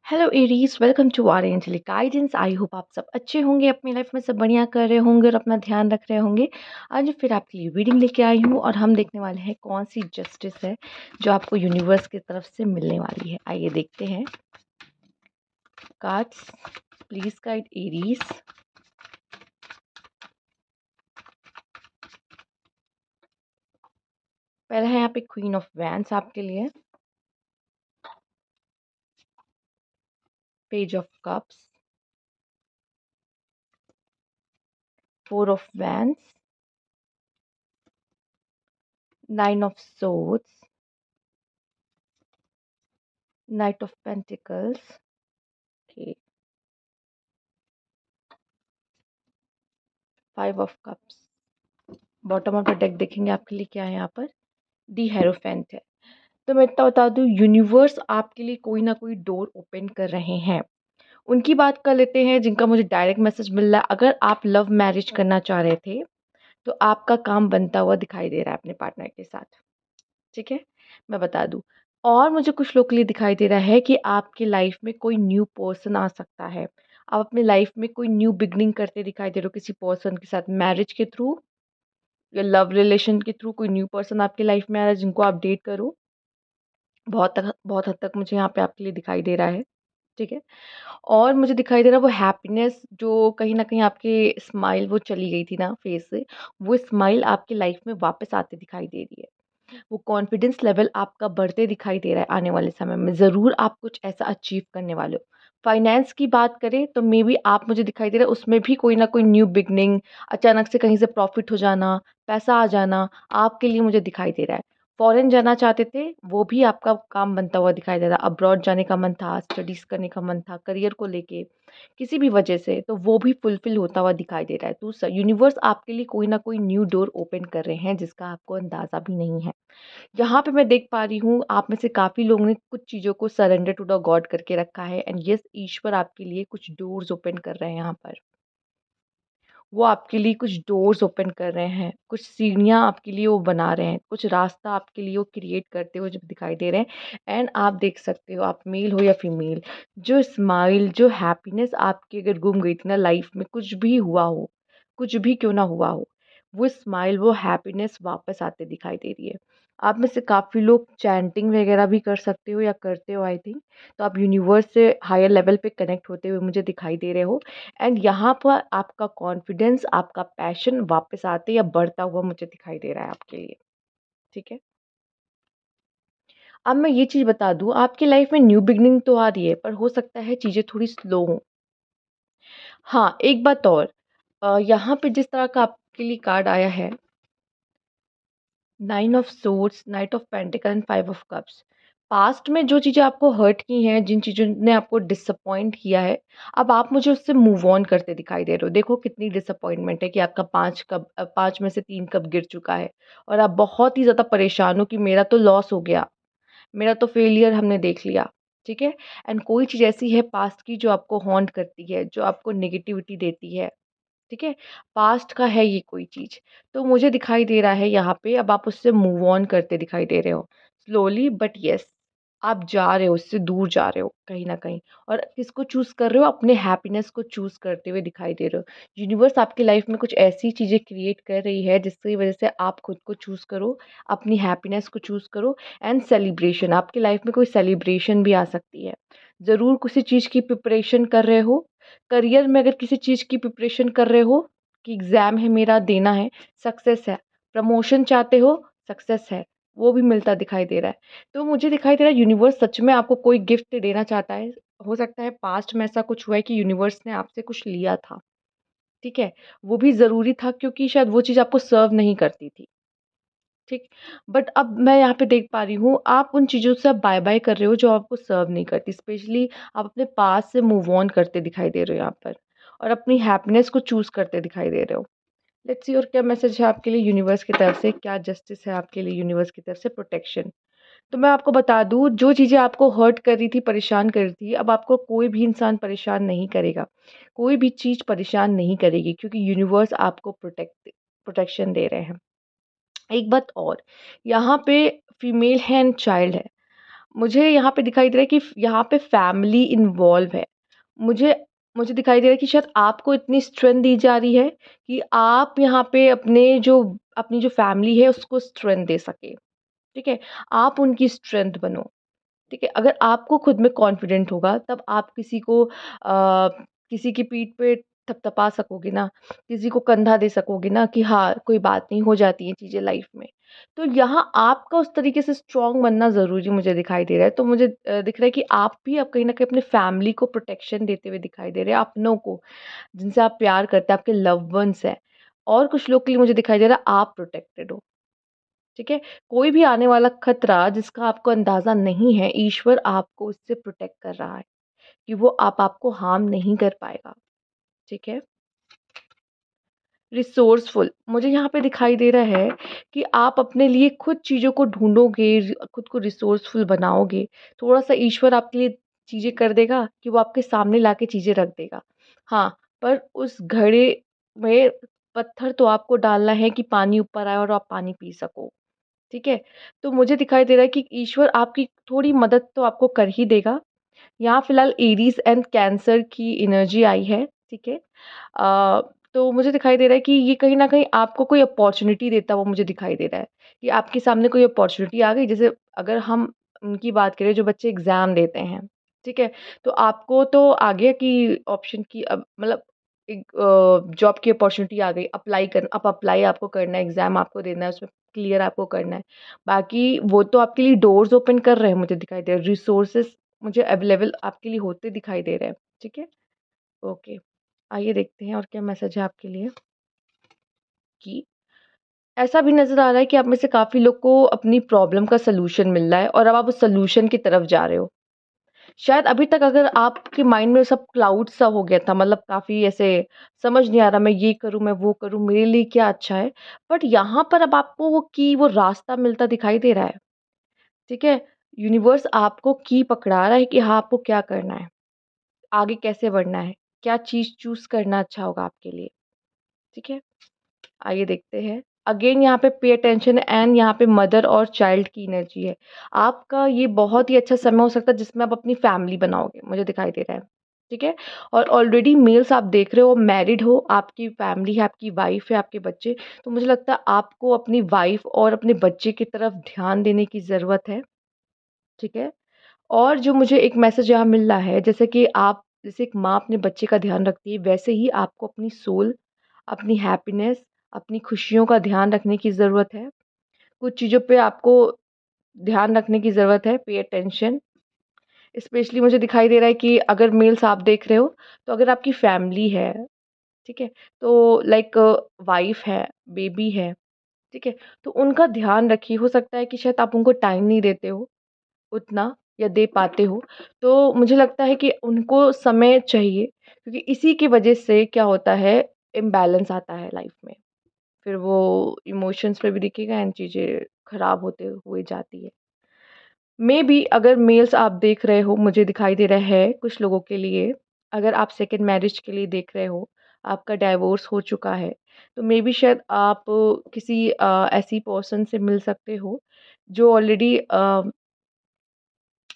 Hello Aries, welcome to our angelic guidance. I hope आप सब अच्छे होंगे, अपनी लाइफ में सब बढ़िया कर रहे होंगे और अपना ध्यान रख रहे होंगे। आज फिर आपके लिए रीडिंग लेके आई हूँ और हम देखने वाले हैं कौन सी जस्टिस है जो आपको यूनिवर्स की तरफ से मिलने वाली है। आइए देखते हैं। Cards please guide Aries. पहला है यहाँ पे क्वीन ऑफ वैंड्स आपके लिए, page of cups, four of wands, nine of swords, night of pentacles, five of cups. Bottom of the deck देखेंगे आपके लिए क्या है यहाँ पर। दी हेरोफेंट है। तो मैं इतना बता दूँ, यूनिवर्स आपके लिए कोई ना कोई डोर ओपन कर रहे हैं। उनकी बात कर लेते हैं जिनका मुझे डायरेक्ट मैसेज मिल रहा है। अगर आप लव मैरिज करना चाह रहे थे तो आपका काम बनता हुआ दिखाई दे रहा है अपने पार्टनर के साथ। ठीक है, मैं बता दूँ। और मुझे कुछ लोग के लिए दिखाई दे रहा है कि आपकी लाइफ में कोई न्यू पर्सन आ सकता है। आप अपनी लाइफ में कोई न्यू बिगनिंग करते दिखाई दे रहे हो किसी पर्सन के साथ, मैरिज के थ्रू या लव रिलेशन के थ्रू। कोई न्यू पर्सन आपकी लाइफ में आ रहा है जिनको आप डेट करो। बहुत हद तक मुझे यहाँ पे आपके लिए दिखाई दे रहा है। ठीक है, और मुझे दिखाई दे रहा है वो हैप्पीनेस जो कहीं न कहीं आपके स्माइल वो चली गई थी ना फेस से, वो स्माइल आपकी लाइफ में वापस आते दिखाई दे रही है। वो कॉन्फिडेंस लेवल आपका बढ़ते दिखाई दे रहा है आने वाले समय में। ज़रूर आप कुछ ऐसा अचीव करने वाले हो। फाइनेंस की बात करें तो मे बी आप, मुझे दिखाई दे रहा है उसमें भी कोई ना कोई न्यू बिगनिंग, अचानक से कहीं से प्रॉफिट हो जाना, पैसा आ जाना आपके लिए मुझे दिखाई दे रहा है। फॉरेन जाना चाहते थे, वो भी आपका काम बनता हुआ दिखाई दे रहा है। अब्रॉड जाने का मन था, स्टडीज़ करने का मन था, करियर को लेके किसी भी वजह से, तो वो भी फुलफ़िल होता हुआ दिखाई दे रहा है। तो यूनिवर्स आपके लिए कोई ना कोई न्यू डोर ओपन कर रहे हैं जिसका आपको अंदाज़ा भी नहीं है। यहाँ पे मैं देख पा रही हूँ आप में से काफ़ी लोगों ने कुछ चीज़ों को सरेंडर टू द गॉड करके रखा है, एंड यस, ईश्वर आपके लिए कुछ डोर्स ओपन कर रहे हैं यहाँ पर। वो आपके लिए कुछ डोर्स ओपन कर रहे हैं, कुछ सीढ़ियाँ आपके लिए वो बना रहे हैं, कुछ रास्ता आपके लिए वो क्रिएट करते हुए जब दिखाई दे रहे हैं। एंड आप देख सकते हो, आप मेल हो या फीमेल, जो स्माइल, जो हैप्पीनेस आपकी अगर गुम गई थी ना लाइफ में, कुछ भी हुआ हो, कुछ भी क्यों ना हुआ हो, वो स्माइल, वो हैप्पीनेस वापस आते दिखाई दे रही है। आप में से काफ़ी लोग चैंटिंग वगैरह भी कर सकते हो या करते हो आई थिंक। तो आप यूनिवर्स से हायर लेवल पे कनेक्ट होते हुए मुझे दिखाई दे रहे हो। एंड यहाँ पर आपका कॉन्फिडेंस, आपका पैशन वापस आते या बढ़ता हुआ मुझे दिखाई दे रहा है आपके लिए। ठीक है, अब मैं ये चीज़ बता दूँ, आपकी लाइफ में न्यू बिगनिंग तो आ रही है, पर हो सकता है चीज़ें थोड़ी स्लो हों। हाँ, एक बात और, यहाँ पे जिस तरह का आपके लिए कार्ड आया है, nine of swords, night of pentacle and five of cups. Past में जो चीज़ें आपको हर्ट की हैं, जिन चीज़ों ने आपको डिसअपॉइंट किया है, अब आप मुझे उससे मूव ऑन करते दिखाई दे रहे हो। देखो कितनी डिसअपॉइंटमेंट है कि आपका 5 में से 3 कप गिर चुका है और आप बहुत ही ज़्यादा परेशान हो कि मेरा तो लॉस हो गया, मेरा तो फेलियर हमने देख लिया। ठीक है, एंड कोई चीज़ ऐसी है पास्ट की जो आपको हॉन्ट करती है, जो आपको नेगेटिविटी देती है। ठीक है? पास्ट का है ये कोई चीज़। तो मुझे दिखाई दे रहा है यहाँ पे, अब आप उससे मूव ऑन करते दिखाई दे रहे हो। स्लोली बट येस, आप जा रहे हो, उससे दूर जा रहे हो कहीं न कहीं। और किसको चूज़ कर रहे हो? अपने हैप्पीनेस को चूज़ करते हुए दिखाई दे रहे हो। यूनिवर्स आपकी लाइफ़ में कुछ ऐसी चीज़ें क्रिएट कर रही है जिसकी वज़ह से आप खुद को चूज़ करो, अपनी हैप्पीनेस को चूज़ करो। एंड सेलिब्रेशन, आपकी लाइफ़ में कोई सेलिब्रेशन भी आ सकती है। ज़रूर किसी चीज़ की प्रिपरेशन कर रहे हो, करियर में अगर किसी चीज़ की प्रिपरेशन कर रहे हो कि एग्ज़ाम है मेरा, देना है, सक्सेस है, प्रमोशन चाहते हो, सक्सेस है, वो भी मिलता दिखाई दे रहा है। तो मुझे दिखाई दे रहा है यूनिवर्स सच में आपको कोई गिफ्ट देना चाहता है। हो सकता है पास्ट में ऐसा कुछ हुआ है कि यूनिवर्स ने आपसे कुछ लिया था, ठीक है? वो भी ज़रूरी था क्योंकि शायद वो चीज़ आपको सर्व नहीं करती थी, ठीक? बट अब मैं यहाँ पे देख पा रही हूँ, आप उन चीज़ों से अब बाय-बाय कर रहे हो जो आपको सर्व नहीं करती। स्पेशली आप अपने पास्ट से मूव ऑन करते दिखाई दे रहे हो यहाँ पर, और अपनी हैप्पीनेस को चूज़ करते दिखाई दे रहे हो। लेट्स सी और क्या मैसेज है आपके लिए यूनिवर्स की तरफ से, क्या जस्टिस है आपके लिए यूनिवर्स की तरफ से, प्रोटेक्शन। तो मैं आपको बता दूँ, जो चीज़ें आपको हर्ट कर रही थी, परेशान कर रही थी, अब आपको कोई भी इंसान परेशान नहीं करेगा। कोई भी चीज़ परेशान नहीं करेगी क्योंकि यूनिवर्स आपको प्रोटेक्शन दे रहे हैं। एक बात और, यहाँ पे फीमेल है एंड चाइल्ड है। मुझे यहाँ पे दिखाई दे रहा है कि यहाँ पे फैमिली इन्वॉल्व है। मुझे मुझे दिखाई दे रहा है कि शायद आपको इतनी स्ट्रेंथ दी जा रही है कि आप यहाँ पे अपनी जो फैमिली है उसको स्ट्रेंथ दे सकें, ठीक है? आप उनकी स्ट्रेंथ बनो। ठीक है, अगर आपको खुद में कॉन्फिडेंट होगा तब आप किसी की पीठ पे थपथपा सकोगे ना, किसी को कंधा दे सकोगे ना कि हाँ, कोई बात नहीं, हो जाती हैं चीज़ें लाइफ में। तो यहाँ आपका उस तरीके से स्ट्रॉन्ग बनना ज़रूरी मुझे दिखाई दे रहा है। तो मुझे दिख रहा है कि आप भी अब कहीं न कहीं अपनी फैमिली को प्रोटेक्शन देते हुए दिखाई दे रहे हैं, अपनों को, जिनसे आप प्यार करते हैं, आपके लव्ड वन्स हैं। और कुछ लोग के लिए मुझे दिखाई दे रहा है आप प्रोटेक्टेड हो। ठीक है? कोई भी आने वाला खतरा जिसका आपको अंदाज़ा नहीं है, ईश्वर आपको उससे प्रोटेक्ट कर रहा है कि वो आपको हार्म नहीं कर पाएगा। ठीक है? रिसोर्सफुल मुझे यहाँ पे दिखाई दे रहा है कि आप अपने लिए खुद चीज़ों को ढूँढोगे, खुद को रिसोर्सफुल बनाओगे। थोड़ा-सा ईश्वर आपके लिए चीज़ें कर देगा कि वो आपके सामने लाके चीज़ें रख देगा। हाँ, पर उस घड़े में पत्थर तो आपको डालना है कि पानी ऊपर आए और आप पानी पी सको। ठीक है? तो मुझे दिखाई दे रहा है कि ईश्वर आपकी थोड़ी मदद तो आपको कर ही देगा। यहाँ फ़िलहाल एरीज़ एंड कैंसर की एनर्जी आई है, ठीक है? तो मुझे दिखाई दे रहा है कि ये कहीं न कहीं आपको कोई अपॉर्च्युनिटी देता हुआ मुझे दिखाई दे रहा है, कि आपके सामने कोई अपॉर्च्युनिटी आ गई। जैसे अगर हम उनकी बात करें जो बच्चे एग्ज़ाम देते हैं, ठीक है? तो आपको तो आ गया कि ऑप्शन की अब मतलब एक जॉब की अपॉर्च्युनिटी आ गई, अब अप्लाई आपको करना है, एग्ज़ाम आपको देना है, उसमें क्लियर आपको करना है। बाकी वो तो आपके लिए डोर्स ओपन कर रहे हैं मुझे दिखाई दे रहा है, रिसोर्सेज़ मुझे अवेलेबल आपके लिए होते दिखाई दे रहे हैं, ठीक है? ओके, आइए देखते हैं और क्या मैसेज है आपके लिए कि ऐसा भी नज़र आ रहा है कि आप में से काफ़ी लोग को अपनी प्रॉब्लम का सॉल्यूशन मिल रहा है और अब आप उस सॉल्यूशन की तरफ जा रहे हो। शायद अभी तक अगर आपके माइंड में सब क्लाउड सा हो गया था, मतलब काफ़ी ऐसे समझ नहीं आ रहा मैं ये करूँ, मैं वो करूँ, मेरे लिए क्या अच्छा है? बट यहाँ पर अब आपको वो रास्ता मिलता दिखाई दे रहा है, ठीक है? यूनिवर्स आपको की पकड़ा रहा है कि हाँ, आपको क्या करना है, आगे कैसे बढ़ना है, क्या चीज़ चूज़ करना अच्छा होगा आपके लिए, ठीक है? आइए देखते हैं। अगेन यहाँ पे पे अटेंशन एंड यहाँ पे मदर और चाइल्ड की एनर्जी है। आपका ये बहुत ही अच्छा समय हो सकता है जिसमें आप अपनी फैमिली बनाओगे, मुझे दिखाई दे रहा है। ठीक है? और ऑलरेडी मेल्स आप देख रहे हो, मैरिड हो, आपकी फैमिली है, आपकी वाइफ़ है, आपके बच्चे, तो मुझे लगता है आपको अपनी वाइफ़ और अपने बच्चे की तरफ ध्यान देने की ज़रूरत है। ठीक है? और जो मुझे एक मैसेज यहाँ मिल रहा है, जैसे एक माँ अपने बच्चे का ध्यान रखती है, वैसे ही आपको अपनी सोल, अपनी हैप्पीनेस, अपनी खुशियों का ध्यान रखने की ज़रूरत है। कुछ चीज़ों पे आपको ध्यान रखने की ज़रूरत है, पे अटेंशन। स्पेशली मुझे दिखाई दे रहा है कि अगर मेल्स आप देख रहे हो, तो अगर आपकी फैमिली है, ठीक है? तो लाइक वाइफ़ है, बेबी है, ठीक है? तो उनका ध्यान रखिए। हो सकता है कि शायद आप उनको टाइम नहीं देते हो उतना या दे पाते हो, तो मुझे लगता है कि उनको समय चाहिए क्योंकि इसी की वजह से क्या होता है, इम्बैलेंस आता है लाइफ में। फिर वो इमोशंस पे भी दिखेगा एंड चीज़ें खराब होते हुए जाती है। मेबी अगर मेल्स आप देख रहे हो, मुझे दिखाई दे रहा है कुछ लोगों के लिए, अगर आप सेकंड मैरिज के लिए देख रहे हो, आपका डाइवोर्स हो चुका है, तो मेबी शायद आप किसी ऐसी पर्सन से मिल सकते हो जो ऑलरेडी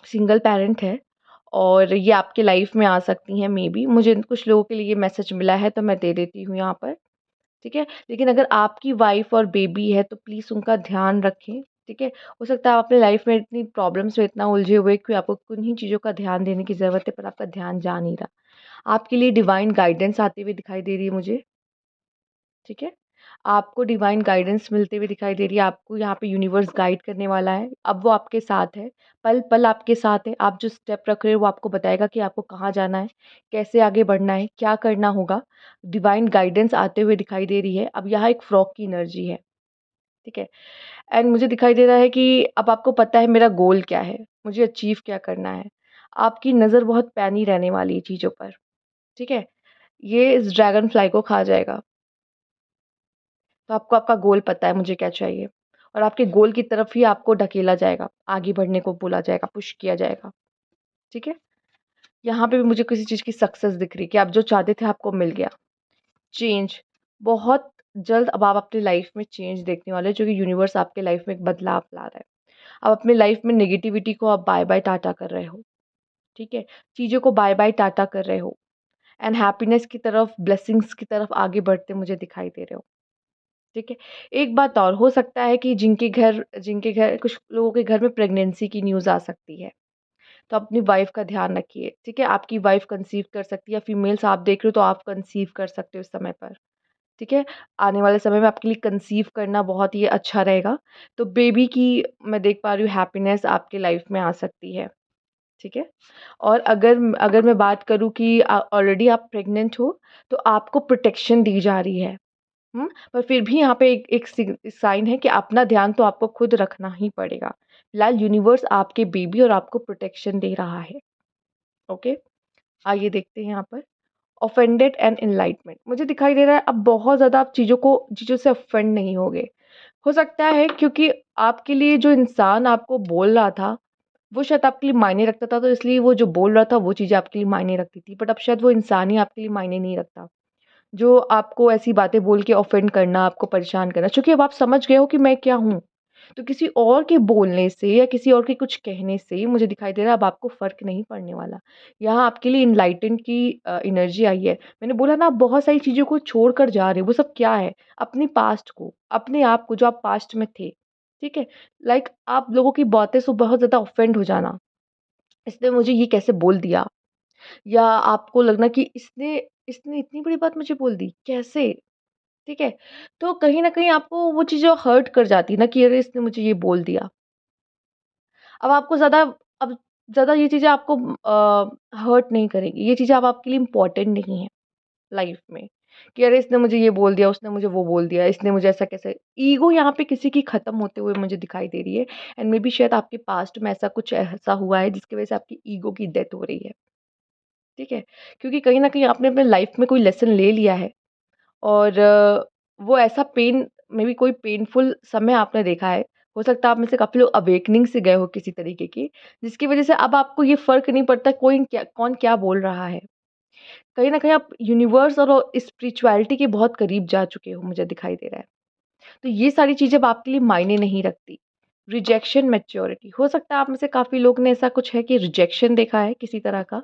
सिंगल पेरेंट है और ये आपके लाइफ में आ सकती हैं मेबी। मुझे कुछ लोगों के लिए ये मैसेज मिला है तो मैं दे देती हूँ यहाँ पर, ठीक है? लेकिन अगर आपकी वाइफ़ और बेबी है तो प्लीज़ उनका ध्यान रखें, ठीक है? हो सकता है आप अपनी लाइफ में इतनी प्रॉब्लम्स में इतना उलझे हुए कि आपको किन्हीं चीज़ों का ध्यान देने की ज़रूरत है पर आपका ध्यान जा नहीं रहा। आपके लिए डिवाइन गाइडेंस आती हुई दिखाई दे रही है मुझे, ठीक है? आपको डिवाइन गाइडेंस मिलते हुए दिखाई दे रही है, आपको यहाँ पे यूनिवर्स गाइड करने वाला है। अब वो आपके साथ है, पल-पल आपके साथ है। आप जो स्टेप रख रहे हो वो आपको बताएगा कि आपको कहाँ जाना है, कैसे आगे बढ़ना है, क्या करना होगा। डिवाइन गाइडेंस आते हुए दिखाई दे रही है। अब यहाँ एक फ्रॉग की एनर्जी है, ठीक है? एंड मुझे दिखाई दे रहा है कि अब आपको पता है मेरा गोल क्या है, मुझे अचीव क्या करना है। आपकी नज़र बहुत पैनी रहने वाली है चीज़ों पर, ठीक है? ये इस ड्रैगन फ्लाई को खा जाएगा। तो आपको आपका गोल पता है मुझे क्या चाहिए और आपके गोल की तरफ ही आपको ढकेला जाएगा, आगे बढ़ने को बोला जाएगा, पुश किया जाएगा, ठीक है? यहाँ पे भी मुझे किसी चीज़ की सक्सेस दिख रही है कि आप जो चाहते थे आपको मिल गया। चेंज, बहुत जल्द अब आप अपनी लाइफ़ में चेंज देखने वाले हो जो कि यूनिवर्स आपके लाइफ़ में एक बदलाव ला रहा है। अब अपने लाइफ में नेगेटिविटी को आप बाय-बाय टाटा कर रहे हो, ठीक है? चीज़ों को बाय-बाय टाटा कर रहे हो एंड हैप्पीनेस की तरफ, ब्लेसिंग्स की तरफ आगे बढ़ते मुझे दिखाई दे रहे हो, ठीक है? एक बात और, हो सकता है कि जिनके घर कुछ लोगों के घर में प्रेगनेंसी की न्यूज़ आ सकती है, तो अपनी वाइफ़ का ध्यान रखिए, ठीक है? आपकी वाइफ़ कंसीव कर सकती है या फीमेल्स आप देख रहे हो तो आप कंसीव कर सकते हो इस समय पर। ठीक है? आने वाले समय में आपके लिए कंसीव करना बहुत ही अच्छा रहेगा। तो बेबी की मैं देख पा रही हूँ हैप्पीनेस आपके लाइफ़ में आ सकती है, ठीक है? और अगर अगर मैं बात करूँ कि ऑलरेडी आप प्रेग्नेंट हो, तो आपको प्रोटेक्शन दी जा रही है, हुँ? पर फिर भी यहाँ पे एक साइन है कि अपना ध्यान तो आपको खुद रखना ही पड़ेगा। फिलहाल यूनिवर्स आपके बेबी और आपको प्रोटेक्शन दे रहा है, ओके? आइए देखते हैं यहाँ पर। ऑफेंडेड एंड एनलाइटमेंट मुझे दिखाई दे रहा है अब बहुत ज़्यादा आप चीज़ों से ऑफेंड नहीं होगे। हो सकता है क्योंकि आपके लिए जो इंसान आपको बोल रहा था, वो शायद आपके लिए मायने रखता था तो इसलिए वो जो बोल रहा था वो चीज़ें आपके लिए मायने रखती थी। बट अब शायद वो इंसान ही आपके लिए मायने नहीं रखता। जो आपको ऐसी बातें बोल के ऑफेंड करना, आपको परेशान करना, चूँकि अब आप समझ गए हो कि मैं क्या हूँ। तो किसी और के बोलने से या किसी और के कुछ कहने से मुझे दिखाई दे रहा है अब आपको फ़र्क नहीं पड़ने वाला। यहाँ आपके लिए एनलाइटेंड की एनर्जी आई है। मैंने बोला ना आप बहुत सारी चीज़ों को छोड़ कर जा रहे हो, वो सब क्या है? अपनी पास्ट को, अपने आप को जो आप पास्ट में थे, ठीक है? लाइक आप लोगों की बातें से बहुत ज़्यादा ऑफेंड हो जाना, इसने मुझे ये कैसे बोल दिया? या आपको लगना कि इसने इसने इतनी बड़ी बात मुझे बोल दी, कैसे? ठीक है? तो कहीं न कहीं आपको वो चीज़ें हर्ट कर जाती है ना कि अरे! इसने मुझे ये बोल दिया। अब आपको अब ज़्यादा ये चीज़ें आपको हर्ट नहीं करेंगी। ये चीज़ें अब आपके लिए इम्पोर्टेंट नहीं है लाइफ़ में, कि अरे! इसने मुझे ये बोल दिया, उसने मुझे वो बोल दिया, इसने मुझे ऐसा कैसे ईगो यहाँ पे किसी की ख़त्म होते हुए मुझे दिखाई दे रही है एंड मे बी शायद आपके पास्ट में ऐसा कुछ ऐसा हुआ है जिसकी वज़ह से आपकी ईगो की डेथ हो रही है। ठीक है? क्योंकि कहीं न कहीं आपने अपने लाइफ़ में कोई लेसन ले लिया है और वो ऐसा पेन मे बी कोई पेनफुल समय आपने देखा है। हो सकता है आप में से काफ़ी लोग अवेकनिंग से गए हो किसी तरीके की, जिसकी वज़ह से अब आपको ये फ़र्क नहीं पड़ता कौन क्या बोल रहा है। कहीं न कहीं आप यूनिवर्स और स्पिरिचुअलिटी के बहुत करीब जा चुके हो मुझे दिखाई दे रहा है। तो ये सारी चीज़ें अब आपके लिए मायने नहीं रखती। रिजेक्शन, मैच्योरिटी हो सकता है आप में से काफ़ी लोग ने ऐसा कुछ है कि रिजेक्शन देखा है किसी तरह का,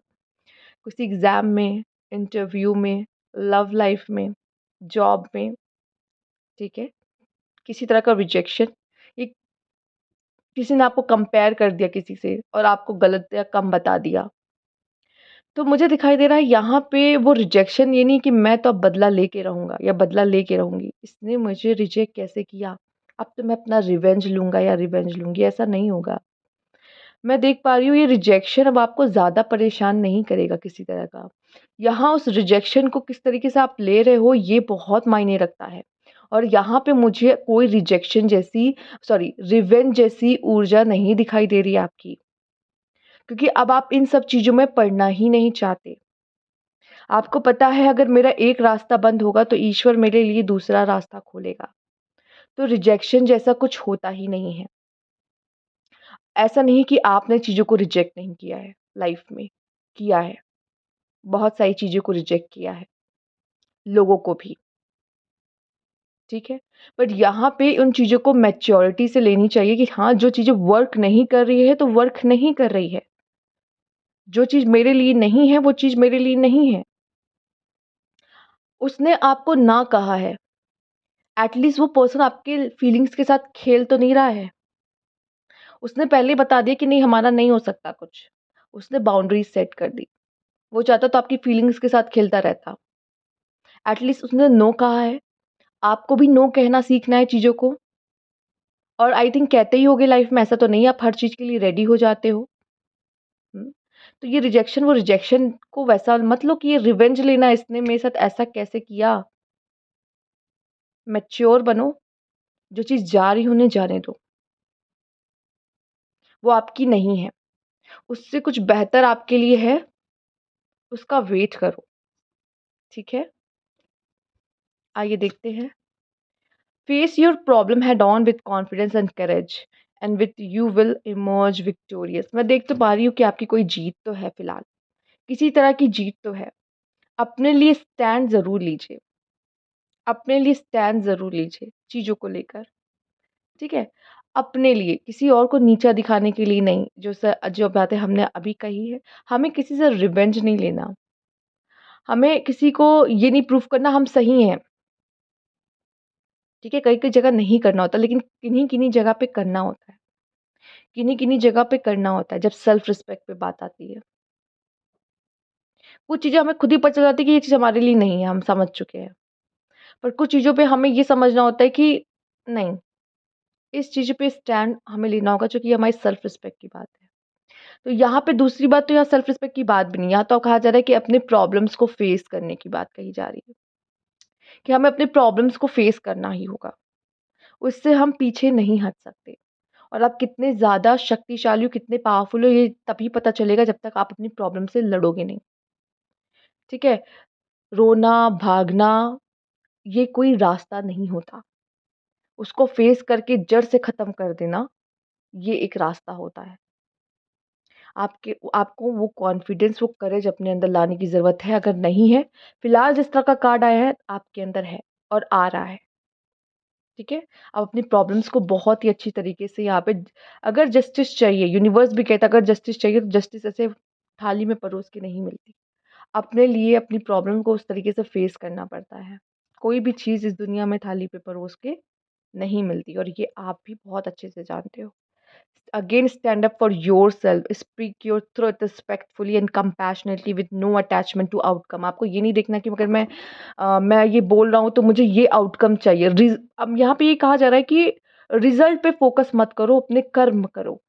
किसी एग्ज़ाम में, इंटरव्यू में, लव लाइफ़ में, जॉब में, ठीक है? किसी तरह का रिजेक्शन, ये किसी ने आपको कंपेयर कर दिया किसी से और आपको गलत या कम बता दिया। तो मुझे दिखाई दे रहा है यहाँ पे वो रिजेक्शन ये नहीं कि मैं तो अब बदला लेके रहूँगा या बदला लेके रहूँगी। इसने मुझे रिजेक्ट कैसे किया? अब तो मैं अपना रिवेंज लूँगा या रिवेंज लूँगी, ऐसा नहीं होगा। मैं देख पा रही हूँ ये रिजेक्शन अब आपको ज़्यादा परेशान नहीं करेगा किसी तरह का। यहाँ उस रिजेक्शन को किस तरीके से आप ले रहे हो ये बहुत मायने रखता है। और यहाँ पे मुझे कोई रिजेक्शन जैसी रिवेंज जैसी ऊर्जा नहीं दिखाई दे रही है आपकी। क्योंकि अब आप इन सब चीज़ों में पड़ना ही नहीं चाहते। आपको पता है अगर मेरा एक रास्ता बंद होगा तो ईश्वर मेरे लिए दूसरा रास्ता खोलेगा। तो रिजेक्शन जैसा कुछ होता ही नहीं है। ऐसा नहीं कि आपने चीज़ों को रिजेक्ट नहीं किया है लाइफ़ में, किया है। बहुत सारी चीज़ों को रिजेक्ट किया है, लोगों को भी, ठीक है? बट यहाँ पे उन चीज़ों को मैच्योरिटी से लेनी चाहिए कि हाँ, जो चीज़ें वर्क नहीं कर रही है, तो वर्क नहीं कर रही है। जो चीज़ मेरे लिए नहीं है, वो चीज़ मेरे लिए नहीं है। उसने आपको ना कहा है, एट लीस्ट वो पर्सन आपके फीलिंग्स के साथ खेल तो नहीं रहा है। उसने पहले ही बता दिया कि नहीं हमारा नहीं हो सकता कुछ। उसने बाउंड्रीज़ सेट कर दी। वो चाहता तो आपकी फीलिंग्स के साथ खेलता रहता। एट लीस्ट उसने नो कहा है। आपको भी नो कहना सीखना है चीज़ों को और आई थिंक कहते ही होगे लाइफ़ में, ऐसा तो नहीं है आप हर चीज़ के लिए रेडी हो जाते हो। हुँ। तो ये रिजेक्शन वो रिजेक्शन को वैसा मत लो कि ये रिवेंज लेना इसने मेरे साथ ऐसा कैसे किया? मैच्योर बनो, जो चीज़ जा रही है उन्हें जाने दो। वो आपकी नहीं है। उससे कुछ बेहतर आपके लिए है, उसका वेट करो, ठीक है? आइए देखते हैं। Face your problem head on with confidence and courage and with you will emerge victorious. मैं देख तो पा रही हूँ कि आपकी कोई जीत तो है फिलहाल, किसी तरह की जीत तो है। अपने लिए स्टैंड ज़रूर लीजिए, अपने लिए स्टैंड ज़रूर लीजिए चीज़ों को लेकर, ठीक है? अपने लिए, किसी और को नीचा दिखाने के लिए नहीं। जो बातें हमने अभी कही है, हमें किसी से रिवेंज नहीं लेना। हमें किसी को ये नहीं प्रूव करना हम सही हैं, ठीक है? कई-कई जगह नहीं करना होता, लेकिन किन्हीं-किन्हीं जगह पे करना होता है। किन्हीं-किन्हीं जगह पे करना होता है, जब सेल्फ रिस्पेक्ट पे बात आती है। कुछ चीज़ें हमें खुद ही पता चल जाती है कि ये चीज़ हमारे लिए नहीं है, हम समझ चुके हैं। पर कुछ चीज़ों पे हमें ये समझना होता है कि नहीं, इस चीज़ पे स्टैंड हमें लेना होगा, क्योंकि ये हमारी सेल्फ रिस्पेक्ट की बात है। तो यहाँ पे दूसरी बात, तो यहाँ सेल्फ रिस्पेक्ट की बात भी नहीं है, यहाँ तो कहा जा रहा है कि अपने प्रॉब्लम्स को फेस करने की बात कही जा रही है, कि हमें अपने प्रॉब्लम्स को फेस करना ही होगा। उससे हम पीछे नहीं हट सकते। और आप कितने ज़्यादा शक्तिशाली हो, कितने पावरफुल हो, ये तभी पता चलेगा जब तक आप अपनी प्रॉब्लम से लड़ोगे नहीं, ठीक है? रोना, भागना, ये कोई रास्ता नहीं होता। उसको फेस करके जड़ से ख़त्म कर देना, ये एक रास्ता होता है। आपको वो कॉन्फिडेंस, वो करेज अपने अंदर लाने की ज़रूरत है। अगर नहीं है, फिलहाल जिस तरह का कार्ड आया है, आपके अंदर है और आ रहा है, ठीक है? आप अपनी प्रॉब्लम्स को बहुत ही अच्छी तरीके से यहाँ पे, अगर जस्टिस चाहिए, यूनिवर्स भी कहता है अगर जस्टिस चाहिए, तो जस्टिस ऐसे थाली में परोस के नहीं मिलती। अपने लिए अपनी प्रॉब्लम को उस तरीके से फेस करना पड़ता है। कोई भी चीज़ इस दुनिया में थाली पे परोस के नहीं मिलती, और ये आप भी बहुत अच्छे से जानते हो। Again, stand up for yourself. Speak your truth respectfully and compassionately with no attachment to outcome. आपको ये नहीं देखना कि अगर मैं ये बोल रहा हूँ तो मुझे ये आउटकम चाहिए। अब यहाँ पे ये कहा जा रहा है कि रिजल्ट पे फोकस मत करो, अपने कर्म करो,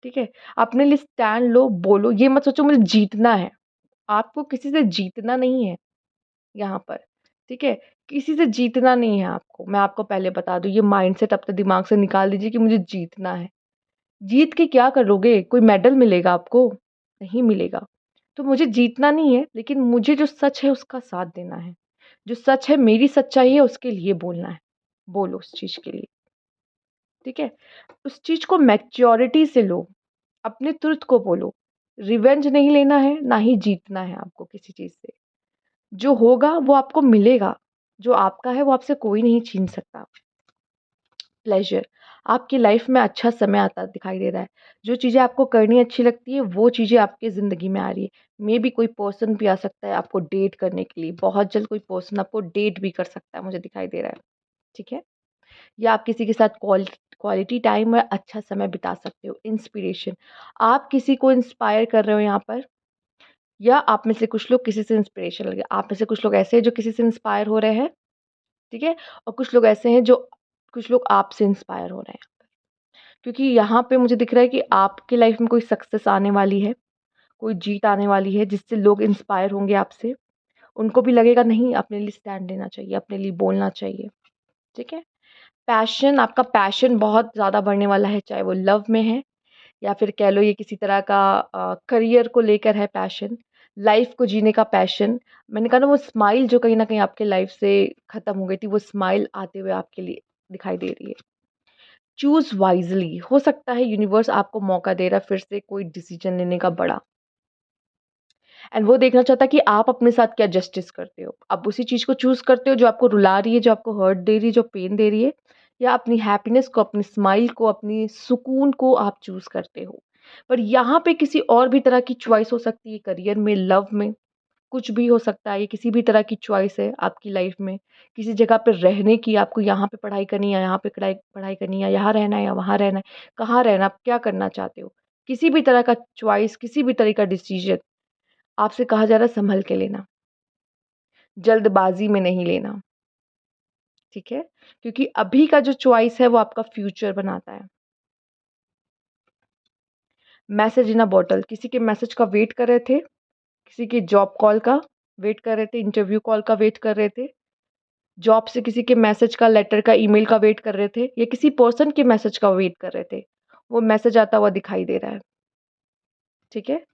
ठीक है? अपने लिए स्टैंड लो, बोलो। ये मत सोचो मुझे जीतना है। आपको किसी से जीतना नहीं है यहाँ पर, ठीक है? किसी से जीतना नहीं है आपको। मैं आपको पहले बता दूँ, ये माइंडसेट अपने दिमाग से निकाल दीजिए कि मुझे जीतना है। जीत के क्या करोगे? कोई मेडल मिलेगा आपको? नहीं मिलेगा। तो मुझे जीतना नहीं है, लेकिन मुझे जो सच है उसका साथ देना है। जो सच है, मेरी सच्चाई है, उसके लिए बोलना है। बोलो उस चीज़ के लिए, ठीक है? उस चीज़ को मैच्योरिटी से लो, अपने ट्रुथ को बोलो। रिवेंज नहीं लेना है, ना ही जीतना है आपको किसी चीज़ से। जो होगा वो आपको मिलेगा। जो आपका है वो आपसे कोई नहीं छीन सकता। प्लेज़र, आपकी लाइफ में अच्छा समय आता दिखाई दे रहा है। जो चीज़ें आपको करनी अच्छी लगती है, वो चीज़ें आपकी ज़िंदगी में आ रही है। मेबी कोई पर्सन भी आ सकता है आपको डेट करने के लिए। बहुत जल्द कोई पर्सन आपको डेट भी कर सकता है, मुझे दिखाई दे रहा है। ठीक है? या आप किसी के साथ क्वालिटी टाइम और अच्छा समय बिता सकते हो। इंस्पिरेशन, आप किसी को इंस्पायर कर रहे हो यहाँ पर, या आप में से कुछ लोग किसी से इंस्पिरेशन ले, आप में से कुछ लोग ऐसे हैं जो किसी से इंस्पायर हो रहे हैं, ठीक है? और कुछ लोग आपसे इंस्पायर हो रहे हैं। क्योंकि यहाँ पे मुझे दिख रहा है कि आपकी लाइफ में कोई सक्सेस आने वाली है, कोई जीत आने वाली है, जिससे लोग इंस्पायर होंगे आपसे। उनको भी लगेगा नहीं, अपने लिए स्टैंड लेना चाहिए, अपने लिए बोलना चाहिए, ठीक है? पैशन, आपका पैशन बहुत ज़्यादा बढ़ने वाला है, चाहे वो लव में है, या फिर कह लो ये किसी तरह का करियर को लेकर है पैशन, लाइफ को जीने का पैशन। मैंने कहा ना, वो स्माइल जो कहीं न कहीं आपके लाइफ से खत्म हो गई थी, वो स्माइल आते हुए आपके लिए दिखाई दे रही है। चूज़ वाइज़ली, हो सकता है यूनिवर्स आपको मौका दे रहा है फिर से कोई डिसीज़न लेने का बड़ा, एंड वो देखना चाहता है कि आप अपने साथ क्या जस्टिस करते हो। आप उसी चीज़ को चूज़ करते हो जो आपको रुला रही है, जो आपको हर्ट दे रही है, जो पेन दे रही है, या अपनी हैप्पीनेस को, अपनी स्माइल को, अपनी सुकून को आप चूज़ करते हो। पर यहाँ पे किसी और भी तरह की चॉइस हो सकती है, करियर में, लव में, कुछ भी हो सकता है। ये किसी भी तरह की चॉइस है आपकी लाइफ में। किसी जगह पे रहने की, आपको यहाँ पे पढ़ाई करनी है, यहाँ पे पढ़ाई पढ़ाई करनी है, यहाँ रहना है या वहाँ रहना है, कहाँ रहना, आप क्या करना चाहते हो? किसी भी तरह का चॉइस, किसी भी तरह का डिसीज़न आपसे कहा जा रहा है सँभल के लेना, जल्दबाज़ी में नहीं लेना, ठीक है? क्योंकि अभी का जो चॉइस है वो आपका फ्यूचर बनाता है। मैसेज इन अ बॉटल, किसी के मैसेज का वेट कर रहे थे, किसी के जॉब कॉल का वेट कर रहे थे, इंटरव्यू कॉल का वेट कर रहे थे, जॉब से किसी के मैसेज का, लेटर का, ईमेल का वेट कर रहे थे, या किसी पर्सन के मैसेज का वेट कर रहे थे। वो मैसेज आता हुआ दिखाई दे रहा है, ठीक है?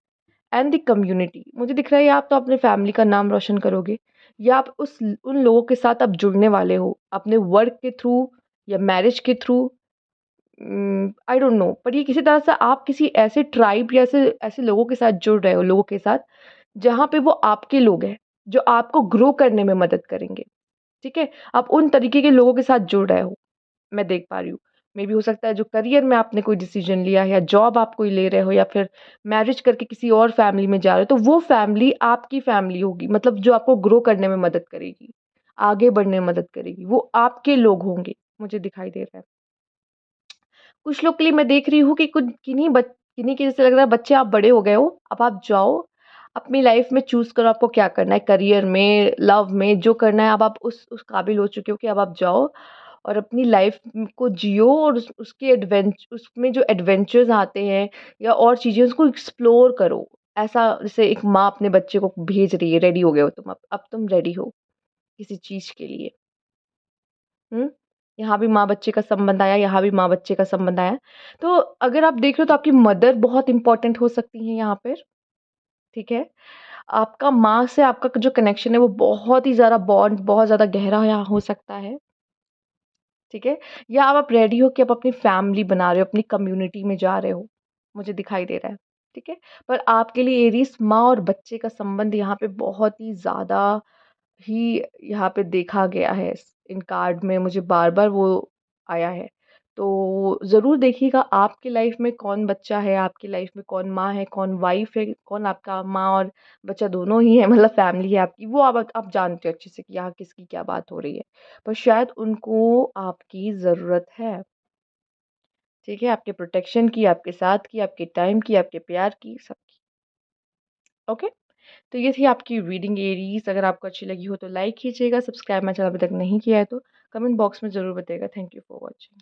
एंड द कम्युनिटी, मुझे दिख रहा है या आप तो अपने फैमिली का नाम रोशन करोगे, या आप उन लोगों के साथ आप जुड़ने वाले हो अपने वर्क के थ्रू या मैरिज के थ्रू, आई डोंट नो, पर ये किसी तरह से आप किसी ऐसे ट्राइब या ऐसे ऐसे लोगों के साथ जुड़ रहे हो, लोगों के साथ जहाँ पे वो आपके लोग हैं, जो आपको ग्रो करने में मदद करेंगे, ठीक है? आप उन तरीके के लोगों के साथ जुड़ रहे हो, मैं देख पा रही हूँ। मे बी हो सकता है जो करियर में आपने कोई डिसीजन लिया है या जॉब आप कोई ले रहे हो या फिर मैरिज करके किसी और फैमिली में जा रहे हो, तो वो फैमिली आपकी फैमिली होगी, मतलब जो आपको ग्रो करने में मदद करेगी, आगे बढ़ने में मदद करेगी, वो आपके लोग होंगे, मुझे दिखाई दे रहा है। कुछ लोग के लिए मैं देख रही हूँ कि कुछ किन्हीं के जैसे लग रहा है बच्चे आप बड़े हो गए हो, अब आप जाओ, अपनी लाइफ में चूज़ करो आपको क्या करना है, करियर में, लव में, जो करना है अब आप उस काबिल हो चुके हो कि अब आप जाओ और अपनी लाइफ को जियो और उसके उसमें जो एडवेंचर्स आते हैं या और चीज़ें उसको एक्सप्लोर करो। ऐसा जैसे एक माँ अपने बच्चे को भेज रही है, रेडी हो गए हो तुम, अब तुम रेडी हो किसी चीज़ के लिए। हुँ? यहाँ भी माँ-बच्चे का संबंध आया, यहाँ भी माँ-बच्चे का संबंध आया। तो अगर आप देख रहे हो तो आपकी मदर बहुत इम्पोर्टेंट हो सकती हैं यहाँ पर, ठीक है? आपका माँ से आपका जो कनेक्शन है वो बहुत ही ज़्यादा बॉन्ड बहुत ज़्यादा गहरा यहाँ हो सकता है, ठीक है? या अब आप रेडी हो कि आप अपनी फैमिली बना रहे हो, अपनी कम्युनिटी में जा रहे हो, मुझे दिखाई दे रहा है, ठीक है? पर आपके लिए एरीज़ माँ और बच्चे का संबंध यहाँ पे बहुत ही ज़्यादा ही यहाँ पे देखा गया है। इन कार्ड में मुझे बार-बार वो आया है। तो ज़रूर देखिएगा आपकी लाइफ़ में कौन बच्चा है, आपकी लाइफ़ में कौन माँ है, कौन वाइफ़ है, कौन आपका माँ और बच्चा दोनों ही है, मतलब फैमिली है आपकी। वो आप जानते हो अच्छे से कि यहाँ किसकी क्या बात हो रही है। पर शायद उनको आपकी ज़रूरत है, ठीक है? आपके प्रोटेक्शन की, आपके साथ की, आपके टाइम की, आपके प्यार की, सबकी। ओके? तो ये थी आपकी रीडिंग एरीज़। अगर आपको अच्छी लगी हो तो लाइक कीजिएगा, सब्सक्राइब मेरा चैनल अभी तक नहीं किया है तो कमेंट बॉक्स में ज़रूर बताइएगा। Thank you for watching.